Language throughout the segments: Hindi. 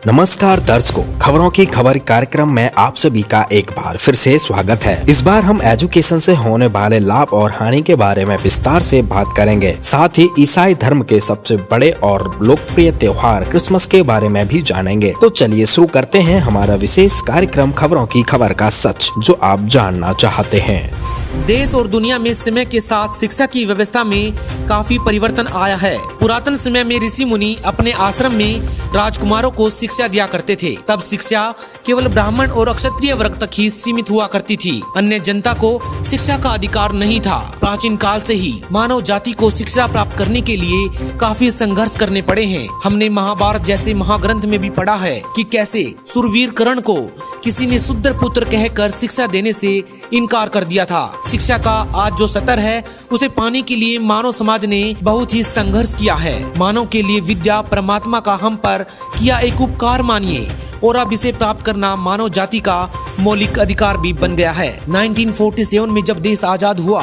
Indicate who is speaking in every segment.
Speaker 1: नमस्कार दर्शकों, खबरों की खबर कार्यक्रम में आप सभी का एक बार फिर से स्वागत है। इस बार हम एजुकेशन से होने वाले लाभ और हानि के बारे में विस्तार से बात करेंगे। साथ ही ईसाई धर्म के सबसे बड़े और लोकप्रिय त्योहार क्रिसमस के बारे में भी जानेंगे। तो चलिए शुरू करते हैं हमारा विशेष कार्यक्रम खबरों की खबर का सच, जो आप जानना चाहते हैं।
Speaker 2: देश और दुनिया में समय के साथ शिक्षा की व्यवस्था में काफी परिवर्तन आया है। पुरातन समय में ऋषि मुनि अपने आश्रम में राजकुमारों को शिक्षा दिया करते थे। तब शिक्षा केवल ब्राह्मण और क्षत्रिय वर्ग तक ही सीमित हुआ करती थी। अन्य जनता को शिक्षा का अधिकार नहीं था। प्राचीन काल से ही मानव जाति को शिक्षा प्राप्त करने के लिए काफी संघर्ष करने पड़े हैं। हमने महाभारत जैसे महाग्रंथ में भी पढ़ा है कि कैसे शूरवीर कर्ण को किसी ने शूद्र पुत्र कहकर शिक्षा देने से इनकार कर दिया था। शिक्षा का आज जो स्तर है उसे पाने के लिए मानव समाज ने बहुत ही संघर्ष किया है। मानव के लिए विद्या परमात्मा का हम पर किया एक उपकार मानिए, और अब इसे प्राप्त करना मानव जाति का मौलिक अधिकार भी बन गया है। 1947 में जब देश आजाद हुआ,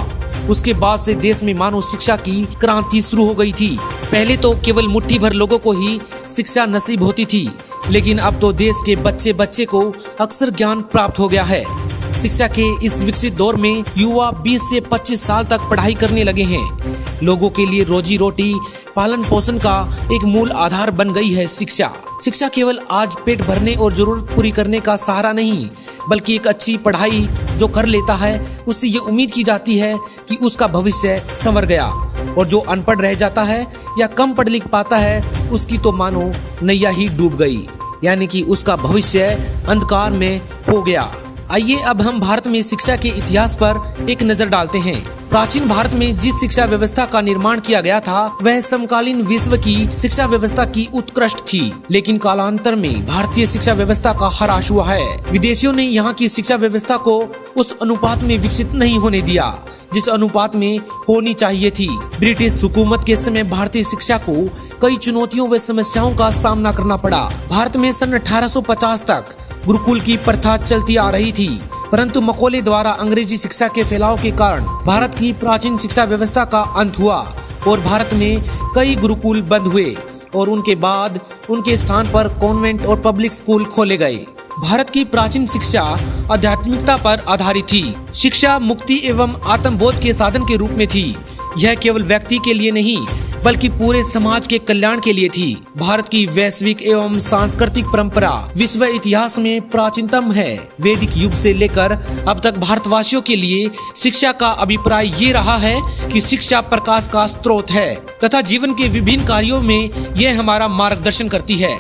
Speaker 2: उसके बाद से देश में मानव शिक्षा की क्रांति शुरू हो गई थी। पहले तो केवल मुट्ठी भर लोगों को ही शिक्षा नसीब होती थी, लेकिन अब तो देश के बच्चे बच्चे को अक्सर ज्ञान प्राप्त हो गया है। शिक्षा के इस विकसित दौर में युवा 20 से 25 साल तक पढ़ाई करने लगे हैं। लोगों के लिए रोजी रोटी पालन पोषण का एक मूल आधार बन गई है शिक्षा। शिक्षा केवल आज पेट भरने और जरूरत पूरी करने का सहारा नहीं, बल्कि एक अच्छी पढ़ाई जो कर लेता है उससे ये उम्मीद की जाती है कि उसका भविष्य संवर गया, और जो अनपढ़ रह जाता है या कम पढ़ लिख पाता है उसकी तो मानो नैया ही डूब गई, यानी कि उसका भविष्य अंधकार में हो गया। आइए अब हम भारत में शिक्षा के इतिहास पर एक नजर डालते हैं। प्राचीन भारत में जिस शिक्षा व्यवस्था का निर्माण किया गया था वह समकालीन विश्व की शिक्षा व्यवस्था की उत्कृष्ट थी, लेकिन कालांतर में भारतीय शिक्षा व्यवस्था का ह्रास हुआ है। विदेशियों ने यहाँ की शिक्षा व्यवस्था को उस अनुपात में विकसित नहीं होने दिया जिस अनुपात में होनी चाहिए थी। ब्रिटिश हुकूमत के समय भारतीय शिक्षा को कई चुनौतियों व समस्याओं का सामना करना पड़ा। भारत में सन 1850 तक गुरुकुल की प्रथा चलती आ रही थी, परंतु मकोले द्वारा अंग्रेजी शिक्षा के फैलाव के कारण भारत की प्राचीन शिक्षा व्यवस्था का अंत हुआ और भारत में कई गुरुकुल बंद हुए, और उनके बाद उनके स्थान पर कॉन्वेंट और पब्लिक स्कूल खोले गए। भारत की प्राचीन शिक्षा आध्यात्मिकता पर आधारित थी। शिक्षा मुक्ति एवं आत्मबोध के साधन के रूप में थी। यह केवल व्यक्ति के लिए नहीं बल्कि पूरे समाज के कल्याण के लिए थी। भारत की वैश्विक एवं सांस्कृतिक परंपरा विश्व इतिहास में प्राचीनतम है। वैदिक युग से लेकर अब तक भारतवासियों के लिए शिक्षा का अभिप्राय ये रहा है कि शिक्षा प्रकाश का स्रोत है तथा जीवन के विभिन्न कार्यों में यह हमारा मार्गदर्शन करती है।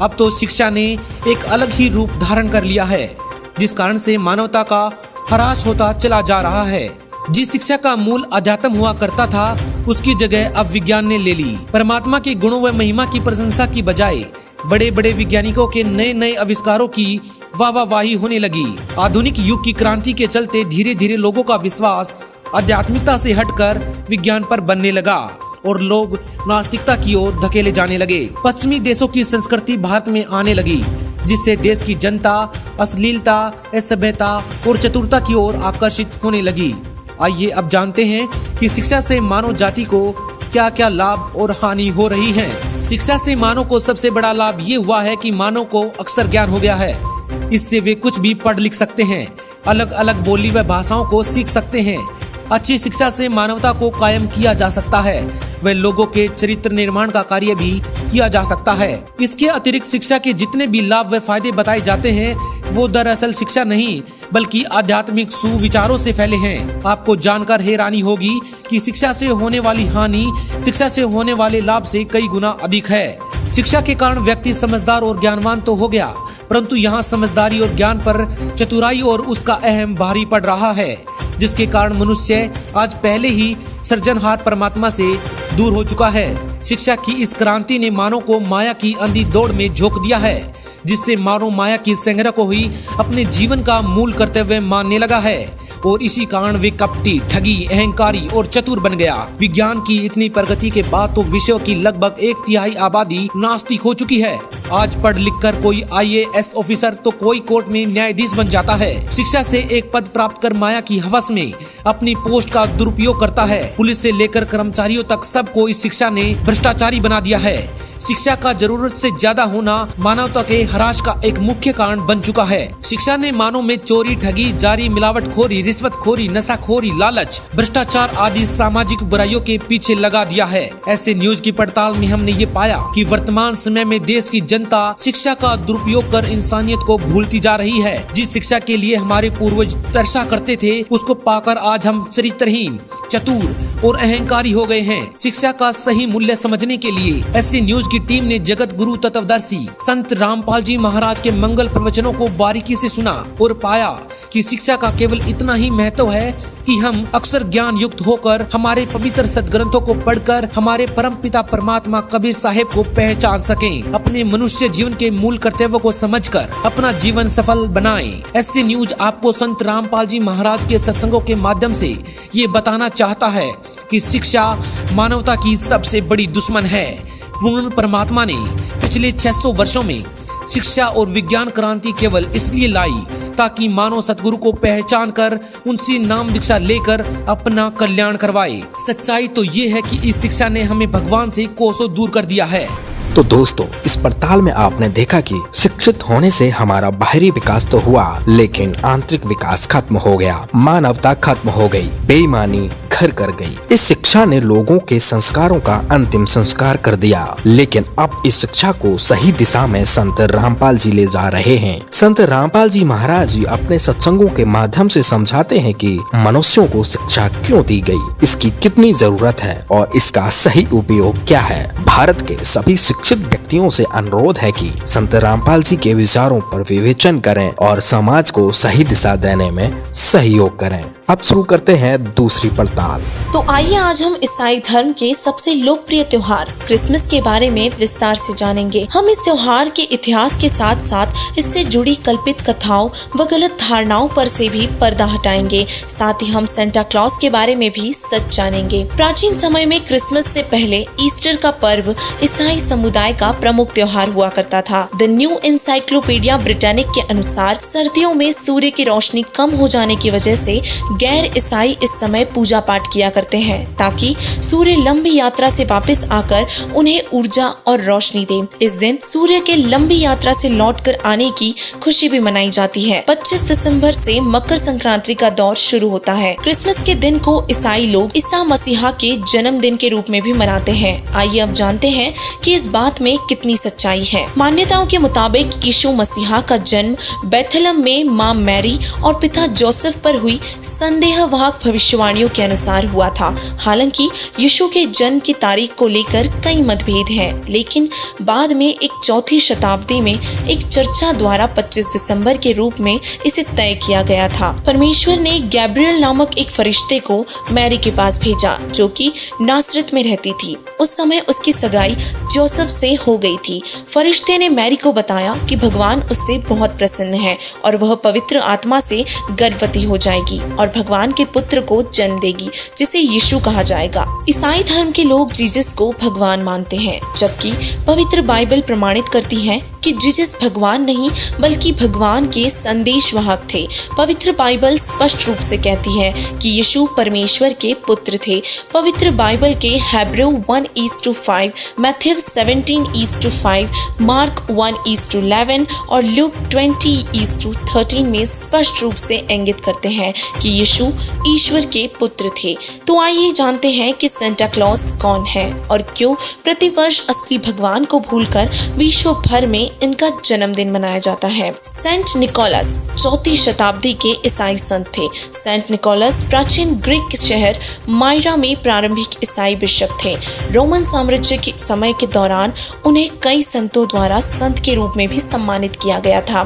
Speaker 2: अब तो शिक्षा ने एक अलग ही रूप धारण कर लिया है, जिस कारण से मानवता का ह्रास होता चला जा रहा है। जिस शिक्षा का मूल अध्यात्म हुआ करता था उसकी जगह अब विज्ञान ने ले ली। परमात्मा के गुणों व महिमा की प्रशंसा की बजाय बड़े बड़े वैज्ञानिकों के नए नए आविष्कारों की वाहवाही होने लगी। आधुनिक युग की क्रांति के चलते धीरे धीरे लोगों का विश्वास आध्यात्मिकता से हटकर विज्ञान पर बनने लगा और लोग नास्तिकता की ओर धकेले जाने लगे। पश्चिमी देशों की संस्कृति भारत में आने लगी, जिससे देश की जनता अश्लीलता, असभ्यता और चतुरता की ओर आकर्षित होने लगी। आइए अब जानते हैं कि शिक्षा से मानव जाति को क्या क्या लाभ और हानि हो रही है। शिक्षा से मानव को सबसे बड़ा लाभ ये हुआ है कि मानव को अक्षर ज्ञान हो गया है। इससे वे कुछ भी पढ़ लिख सकते हैं, अलग अलग बोली व भाषाओं को सीख सकते हैं। अच्छी शिक्षा से मानवता को कायम किया जा सकता है व लोगों के चरित्र निर्माण का कार्य भी किया जा सकता है। इसके अतिरिक्त शिक्षा के जितने भी लाभ व फायदे बताए जाते हैं वो दरअसल शिक्षा नहीं बल्कि आध्यात्मिक सुविचारों से फैले हैं। आपको जानकर हैरानी होगी कि शिक्षा से होने वाली हानि शिक्षा से होने वाले लाभ से कई गुना अधिक है। शिक्षा के कारण व्यक्ति समझदार और ज्ञानवान तो हो गया, परंतु यहाँ समझदारी और ज्ञान पर चतुराई और उसका अहम भारी पड़ रहा है, जिसके कारण मनुष्य आज पहले ही सृजनहार परमात्मा से दूर हो चुका है। शिक्षा की इस क्रांति ने मानव को माया की अंधी दौड़ में झोंक दिया है, जिससे मानव माया की संग्रह को ही अपने जीवन का मूल कर्तव्य मानने लगा है, और इसी कारण वे कपटी, ठगी, अहंकारी और चतुर बन गया। विज्ञान की इतनी प्रगति के बाद तो विश्व की लगभग 1/3 आबादी नास्तिक हो चुकी है। आज पढ़ लिख कर कोई IAS ऑफिसर तो कोई कोर्ट में न्यायाधीश बन जाता है। शिक्षा से एक पद प्राप्त कर माया की हवस में अपनी पोस्ट का दुरुपयोग करता है। पुलिस से लेकर कर्मचारियों तक सबको इस शिक्षा ने भ्रष्टाचारी बना दिया है। शिक्षा का जरूरत से ज्यादा होना मानवता के ह्रास का एक मुख्य कारण बन चुका है। शिक्षा ने मानव में चोरी, ठगी, जारी, मिलावटखोरी, रिश्वतखोरी, नशाखोरी, लालच, भ्रष्टाचार आदि सामाजिक बुराइयों के पीछे लगा दिया है। ऐसे न्यूज की पड़ताल में हमने ये पाया कि वर्तमान समय में देश की जनता शिक्षा का दुरुपयोग कर इंसानियत को भूलती जा रही है। जिस शिक्षा के लिए हमारे पूर्वज तरसा करते थे, उसको पाकर आज हम चरित्रहीन, चतुर और अहंकारी हो गए हैं। शिक्षा का सही मूल्य समझने के लिए ऐसी न्यूज की टीम ने जगत गुरु तत्वदर्शी संत रामपाल जी महाराज के मंगल प्रवचनों को बारीकी से सुना और पाया कि शिक्षा का केवल इतना ही महत्व है कि हम अक्सर ज्ञान युक्त होकर हमारे पवित्र सदग्रंथों को पढ़कर हमारे परम पिता परमात्मा कबीर साहिब को पहचान सकें, अपने मनुष्य जीवन के मूल कर्तव्यों को समझकर अपना जीवन सफल बनाएं। ऐसी न्यूज आपको संत रामपाल जी महाराज के सत्संगों के माध्यम से ये बताना चाहता है कि शिक्षा मानवता की सबसे बड़ी दुश्मन है। पूर्ण परमात्मा ने पिछले 600 वर्षों में शिक्षा और विज्ञान क्रांति केवल इसलिए लाई ताकि मानव सतगुरु को पहचान कर उनसे नाम दीक्षा लेकर अपना कल्याण करवाए। सच्चाई तो ये है कि इस शिक्षा ने हमें भगवान से कोसों दूर कर दिया है।
Speaker 1: तो दोस्तों, इस पड़ताल में आपने देखा कि शिक्षित होने से हमारा बाहरी विकास तो हुआ, लेकिन आंतरिक विकास खत्म हो गया, मानवता खत्म हो गई, बेईमानी घर कर गई। इस शिक्षा ने लोगों के संस्कारों का अंतिम संस्कार कर दिया। लेकिन अब इस शिक्षा को सही दिशा में संत रामपाल जी ले जा रहे हैं। संत रामपाल जी महाराज जी अपने सत्संगों के माध्यम से समझाते हैं कि मनुष्यों को शिक्षा क्यों दी गई, इसकी कितनी जरूरत है और इसका सही उपयोग क्या है। भारत के सभी शिक्षित व्यक्तियों से अनुरोध है कि संत रामपाल जी के विचारों पर विवेचन करें और समाज को सही दिशा देने में सहयोग करें। अब शुरू करते हैं दूसरी पड़ताल।
Speaker 3: तो आइए आज हम ईसाई धर्म के सबसे लोकप्रिय त्योहार क्रिसमस के बारे में विस्तार से जानेंगे। हम इस त्योहार के इतिहास के साथ साथ इससे जुड़ी कल्पित कथाओं व गलत धारणाओं पर से भी पर्दा हटाएंगे। साथ ही हम सेंटा क्लॉज के बारे में भी सच जानेंगे। प्राचीन समय में क्रिसमस से पहले ईस्टर का पर्व ईसाई समुदाय का प्रमुख त्योहार हुआ करता था। द न्यू एनसाइक्लोपीडिया ब्रिटानिक के अनुसार सर्दियों में सूर्य की रोशनी कम हो जाने की वजह से गैर ईसाई इस समय पूजा पाठ किया करते हैं ताकि सूर्य लंबी यात्रा से वापस आकर उन्हें ऊर्जा और रोशनी दे। इस दिन सूर्य के लंबी यात्रा से लौटकर आने की खुशी भी मनाई जाती है। 25 दिसंबर से मकर संक्रांति का दौर शुरू होता है। क्रिसमस के दिन को ईसाई लोग ईसा मसीहा के जन्मदिन के रूप में भी मनाते हैं। आइए अब जानते हैं कि इस बात में कितनी सच्चाई है। मान्यताओं के मुताबिक यीशु मसीहा का जन्म बेथलहम में मां मैरी और पिता जोसेफ पर हुई संदेहवाहक भविष्यवाणियों के अनुसार हुआ था। हालांकि यीशु के जन्म की तारीख को लेकर कई मतभेद हैं, लेकिन बाद में एक चौथी शताब्दी में एक चर्चा द्वारा 25 दिसंबर के रूप में इसे तय किया गया था। परमेश्वर ने गैब्रियल नामक एक फरिश्ते को मैरी के पास भेजा जो कि नासरत में रहती थी। उस समय उसकी सगाई जोसेफ से हो गई थी। फरिश्ते ने मैरी को बताया कि भगवान उससे बहुत प्रसन्न है और वह पवित्र आत्मा से गर्भवती हो जाएगी और भगवान के पुत्र को जन्म देगी जिसे यीशु कहा जाएगा। ईसाई धर्म के लोग जीसस को भगवान मानते हैं, जबकि पवित्र बाइबल प्रमाणित करती है कि जीसस भगवान नहीं बल्कि भगवान के संदेशवाहक थे। पवित्र बाइबल स्पष्ट रूप से कहती है कि यीशु परमेश्वर के पुत्र थे। पवित्र बाइबल के हेब्रू 1:5, मैथ्यू 17:5, मार्क 1:11 और लूक 20:13 में स्पष्ट रूप से इंगित करते हैं कि यीशु ईश्वर के पुत्र थे। तो आइए जानते हैं कि सेंटा क्लॉज कौन है और क्यों प्रतिवर्ष असली भगवान को भूलकर विश्व भर में इनका जन्मदिन मनाया जाता है। सेंट निकोलस 4वीं शताब्दी के ईसाई संत थे। सेंट निकोलस प्राचीन ग्रीक शहर मायरा में प्रारंभिक ईसाई बिशप थे। रोमन साम्राज्य के समय के दौरान उन्हें कई संतों द्वारा संत के रूप में भी सम्मानित किया गया था।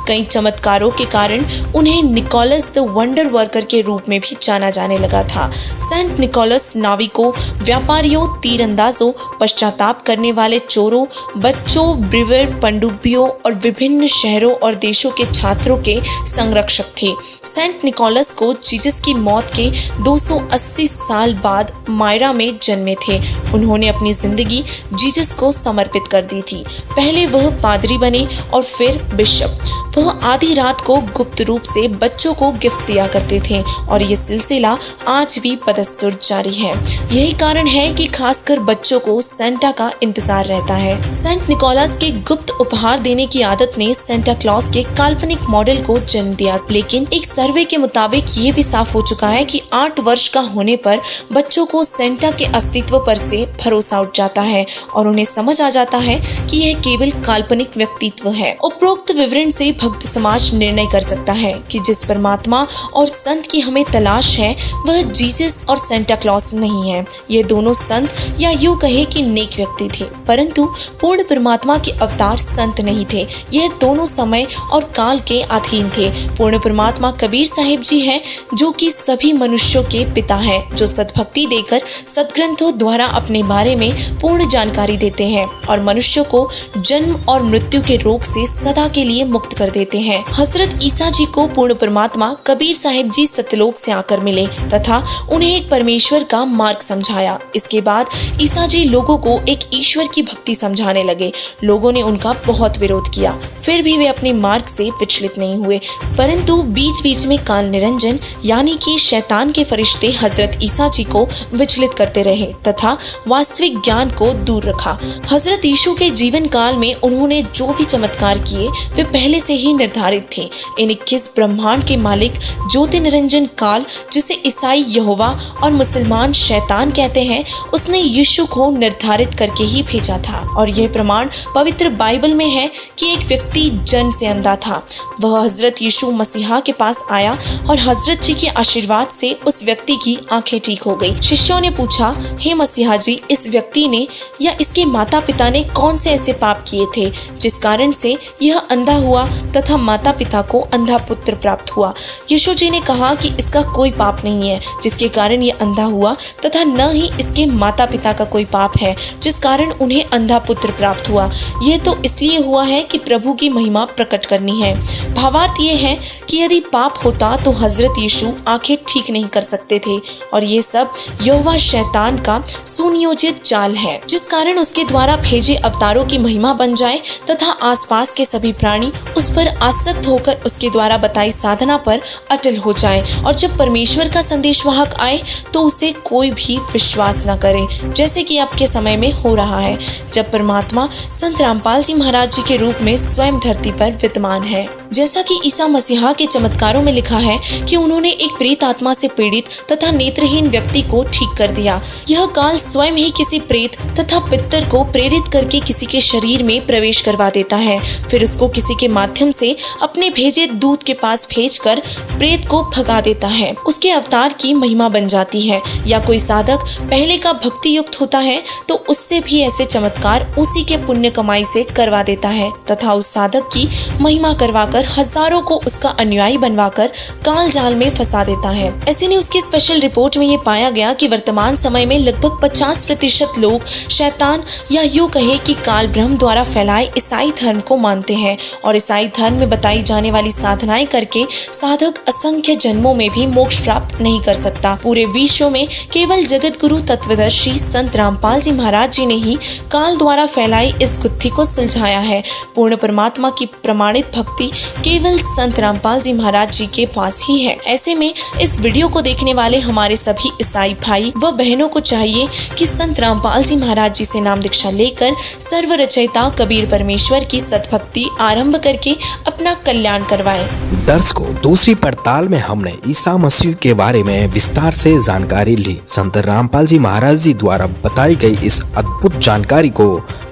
Speaker 3: कई चमत्कारों के कारण उन्हें निकोलस द वंडर वर्कर के रूप में भी जाना जाने लगा था। सेंट निकोलस नाविकों, व्यापारियों, तीरंदाजों, पश्चाताप करने वाले चोरों, बच्चों, ब्रिवर, पनडुब्बियों और विभिन्न शहरों और देशों के छात्रों के संरक्षक थे। सेंट निकोलस को जीसस की मौत के 280 साल बाद मायरा में जन्मे थे। उन्होंने अपनी जिंदगी जीसस को समर्पित कर दी थी। पहले वह पादरी बने और फिर बिशप। वह आधी रात को गुप्त रूप से बच्चों को गिफ्ट दिया करते थे और ये सिलसिला आज भी बदस्तूर जारी है। यही कारण है कि खासकर बच्चों को सेंटा का इंतजार रहता है। सेंट निकोलस के गुप्त उपहार देने की आदत ने सेंटा क्लॉज के काल्पनिक मॉडल को जन्म दिया, लेकिन एक सर्वे के मुताबिक ये भी साफ हो चुका है कि 8 वर्ष का होने पर बच्चों को सेंटा के अस्तित्व पर से भरोसा उठ जाता है और उन्हें समझ आ जाता है कि यह केवल काल्पनिक व्यक्तित्व है। उपरोक्त विवरण से भक्त समाज निर्णय कर सकता है कि जिस परमात्मा और संत की हमें तलाश है वह जीसस और सेंटा क्लॉज नहीं है। ये दोनों संत या यूं कहे कि नेक व्यक्ति थे, परंतु पूर्ण परमात्मा के अवतार संत नहीं थे। यह दोनों समय और काल के अधीन थे। पूर्ण परमात्मा कबीर साहिब जी हैं, जो कि सभी मनुष्यों के पिता हैं, जो सद्भक्ति देकर सदग्रंथों द्वारा अपने बारे में पूर्ण जानकारी देते हैं और मनुष्यों को जन्म और मृत्यु के रोग से सदा के लिए मुक्त कर देते हैं। हजरत ईसा जी को पूर्ण परमात्मा कबीर साहिब जी सतलोक से आकर मिले तथा उन्हें एक परमेश्वर का मार्ग समझाया। इसके बाद ईसा जी लोगों को एक ईश्वर की भक्ति समझाने लगे। लोगों ने उनका बहुत विरोध किया, फिर भी वे अपने मार्ग से विचलित नहीं हुए, परंतु बीच बीच में काल निरंजन यानी कि शैतान के फरिश्ते हजरत ईसा जी को विचलित करते रहे तथा वास्तविक ज्ञान को दूर रखा। हजरत यीशु के जीवन काल में उन्होंने जो भी चमत्कार किए वे पहले से ही निर्धारित थे। इन 21 ब्रह्मांड के मालिक ज्योति निरंजन काल, जिसे ईसाई यहोवा और मुसलमान शैतान कहते हैं, उसने यीशु को निर्धारित करके ही भेजा था और यह प्रमाण पवित्र बाइबल में है कि एक व्यक्ति जन्म से अंधा था। वह हजरत यीशु मसीहा के पास आया और हजरत जी के आशीर्वाद से उस व्यक्ति की आंखें ठीक हो गई। शिष्यों ने पूछा, हे मसीहा जी, इस व्यक्ति ने या इसके माता पिता ने कौन से ऐसे पाप किए थे जिस कारण से यह अंधा हुआ तथा माता पिता को अंधा पुत्र प्राप्त हुआ? यीशु जी ने कहा कि इसका कोई पाप नहीं है जिसके कारण यह अंधा हुआ तथा न ही इसके माता पिता का कोई पाप है जिस कारण उन्हें अंधा पुत्र प्राप्त हुआ। यह तो इसलिए हुआ है कि प्रभु की महिमा प्रकट करनी है। भावार्थ ये है कि यदि पाप होता तो हजरत यीशु आंखें ठीक नहीं कर सकते थे और ये सब यहोवा शैतान का सुनियोजित चाल है, जिस कारण उसके द्वारा भेजे अवतारों की महिमा बन जाए तथा आसपास के सभी प्राणी उस पर आसक्त होकर उसके द्वारा बताई साधना पर अटल हो जाए और जब परमेश्वर का संदेशवाहक आए तो उसे कोई भी विश्वास न करे, जैसे कि अब के समय में हो रहा है जब परमात्मा संत रामपाल जी महाराज जी के रूप में स्वयं धरती पर विद्यमान है। जैसा कि ईसा मसीहा के चमत्कारों में लिखा है कि उन्होंने एक प्रेत आत्मा से पीड़ित तथा नेत्रहीन व्यक्ति को ठीक कर दिया। यह काल स्वयं ही किसी प्रेत तथा पितर को प्रेरित करके किसी के शरीर में प्रवेश करवा देता है, फिर उसको किसी के माध्यम से अपने भेजे दूत के पास भेजकर प्रेत को भगा देता है। उसके अवतार की महिमा बन जाती है। या कोई साधक पहले का भक्ति युक्त होता है तो उससे भी ऐसे चमत्कार उसी के पुण्य कमाई से करवा देता है तथा उस साधक की महिमा करवाकर हजारों को उसका अनुयायी बनवाकर काल जाल में फंसा देता है। ऐसे ने उसकी स्पेशल रिपोर्ट में ये पाया गया कि वर्तमान समय में लगभग 50% लोग शैतान या यूं कहे कि काल ब्रह्म द्वारा फैलाए ईसाई धर्म को मानते हैं और ईसाई धर्म में बताई जाने वाली साधनाएं करके साधक असंख्य जन्मों में भी मोक्ष प्राप्त नहीं कर सकता। पूरे विश्व में केवल जगत गुरु तत्वदर्शी संत रामपाल जी महाराज जी ने ही काल द्वारा फैलाई इस गुत्थी को सुलझाया है। पूर्ण परमात्मा की प्रमाणित भक्ति केवल संत रामपाल जी महाराज जी के पास ही है। ऐसे में इस वीडियो को देखने वाले हमारे सभी ईसाई भाई व बहनों को चाहिए कि संत रामपाल जी महाराज जी से नाम दीक्षा लेकर सर्व रचयिता कबीर परमेश्वर की सद्भक्ति आरंभ करके अपना कल्याण करवाएं।
Speaker 1: दर्शकों, दूसरी पड़ताल में हमने ईसा मसीह के बारे में विस्तार से जानकारी ली। संत रामपाल जी महाराज जी द्वारा बताई गई इस अद्भुत जानकारी को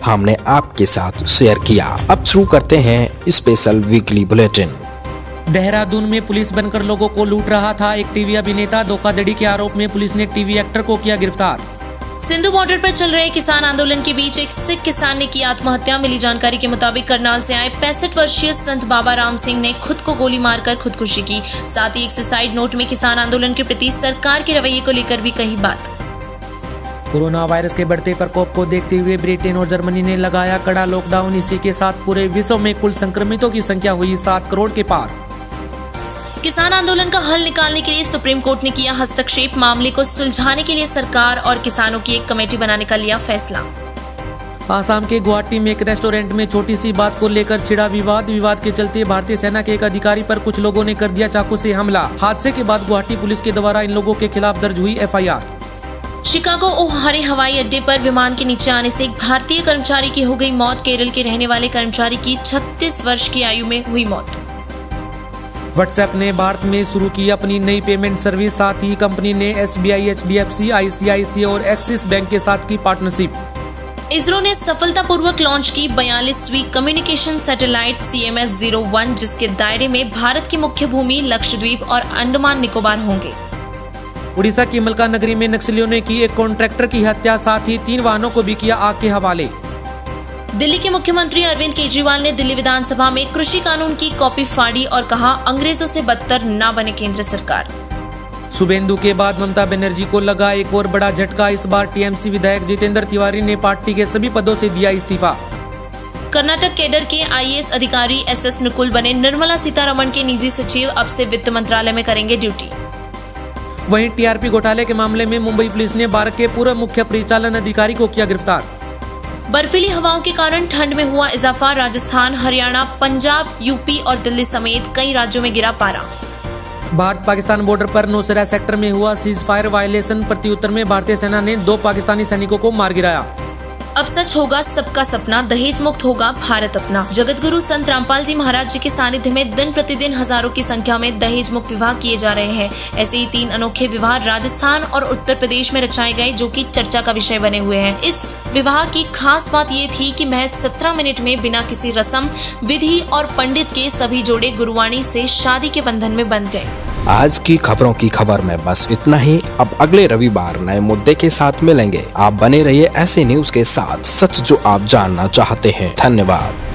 Speaker 1: हमने आपके साथ शेयर किया। अब शुरू करते हैं स्पेशल वीकली बुलेटिन।
Speaker 2: देहरादून में पुलिस बनकर लोगों को लूट रहा था एक टीवी अभिनेता। धोखाधड़ी के आरोप में पुलिस ने टीवी एक्टर को किया गिरफ्तार।
Speaker 3: सिंधु बॉर्डर पर चल रहे किसान आंदोलन के बीच एक सिख किसान ने की आत्महत्या। मिली जानकारी के मुताबिक करनाल से आए 65 वर्षीय संत बाबा राम सिंह ने खुद को गोली मारकर खुदकुशी की। साथ ही एक सुसाइड नोट में किसान आंदोलन के प्रति सरकार के रवैये को लेकर भी कही बात।
Speaker 2: कोरोना वायरस के बढ़ते प्रकोप को देखते हुए ब्रिटेन और जर्मनी ने लगाया कड़ा लॉकडाउन। इसी के साथ पूरे विश्व में कुल संक्रमितों की संख्या हुई 7 करोड़ के पार।
Speaker 3: किसान आंदोलन का हल निकालने के लिए सुप्रीम कोर्ट ने किया हस्तक्षेप। मामले को सुलझाने के लिए सरकार और किसानों की एक कमेटी बनाने का लिया फैसला।
Speaker 2: आसाम के गुवाहाटी में एक रेस्टोरेंट में छोटी सी बात को लेकर छिड़ा विवाद के चलते भारतीय सेना के एक अधिकारी पर कुछ लोगों ने कर दिया चाकू से हमला। हादसे के बाद गुवाहाटी पुलिस के द्वारा इन लोगों के खिलाफ दर्ज हुई FIR।
Speaker 3: शिकागो ओहारे हवाई अड्डे पर विमान के नीचे आने से एक भारतीय कर्मचारी की हो गई मौत। केरल के रहने वाले कर्मचारी की 36 वर्ष की आयु में हुई मौत।
Speaker 2: व्हाट्सएप ने भारत में शुरू की अपनी नई पेमेंट सर्विस। साथ ही कंपनी ने SBI, HDFC, ICICI और एक्सिस बैंक के साथ की पार्टनरशिप।
Speaker 3: इसरो ने सफलतापूर्वक लॉन्च की 42वीं कम्युनिकेशन सैटेलाइट CMS-01, जिसके दायरे में भारत की मुख्य भूमि लक्षद्वीप और अंडमान निकोबार होंगे।
Speaker 2: उड़ीसा की मलका नगरी में नक्सलियों ने की एक कॉन्ट्रैक्टर की हत्या, साथ ही 3 वाहनों को भी किया आग के हवाले।
Speaker 3: दिल्ली के मुख्यमंत्री अरविंद केजरीवाल ने दिल्ली विधानसभा में कृषि कानून की कॉपी फाड़ी और कहा, अंग्रेजों से बदतर न बने केंद्र सरकार।
Speaker 2: शुभेंदु के बाद ममता बनर्जी को लगा एक और बड़ा झटका। इस बार TMC विधायक जितेंद्र तिवारी ने पार्टी के सभी पदों से दिया इस्तीफा।
Speaker 3: कर्नाटक कैडर के IAS अधिकारी SS नुकुल बने निर्मला सीतारमण के निजी सचिव। अब से वित्त मंत्रालय में करेंगे ड्यूटी।
Speaker 2: वहीं TRP घोटाले के मामले में मुंबई पुलिस ने भारत के पूर्व मुख्य परिचालन अधिकारी को किया गिरफ्तार।
Speaker 3: बर्फीली हवाओं के कारण ठंड में हुआ इजाफा। राजस्थान, हरियाणा, पंजाब, UP और दिल्ली समेत कई राज्यों में गिरा पारा।
Speaker 2: भारत पाकिस्तान बॉर्डर पर नौशेरा सेक्टर में हुआ सीज फायर वायलेशन। प्रत्युत्तर में भारतीय सेना ने 2 पाकिस्तानी सैनिकों को मार गिराया।
Speaker 3: अब सच होगा सबका सपना, दहेज मुक्त होगा भारत अपना। जगत गुरु संत रामपाल जी महाराज जी के सानिध्य में दिन प्रतिदिन हजारों की संख्या में दहेज मुक्त विवाह किए जा रहे हैं। ऐसे ही 3 अनोखे विवाह राजस्थान और उत्तर प्रदेश में रचाए गए, जो कि चर्चा का विषय बने हुए हैं। इस विवाह की खास बात ये थी कि महज 17 मिनट में बिना किसी रस्म, विधि और पंडित के सभी जोड़े गुरुवाणी से शादी के बंधन में बंध गए।
Speaker 1: आज की खबरों की खबर में बस इतना ही। अब अगले रविवार नए मुद्दे के साथ मिलेंगे। आप बने रहिए ऐसे न्यूज के साथ, सच जो आप जानना चाहते हैं। धन्यवाद।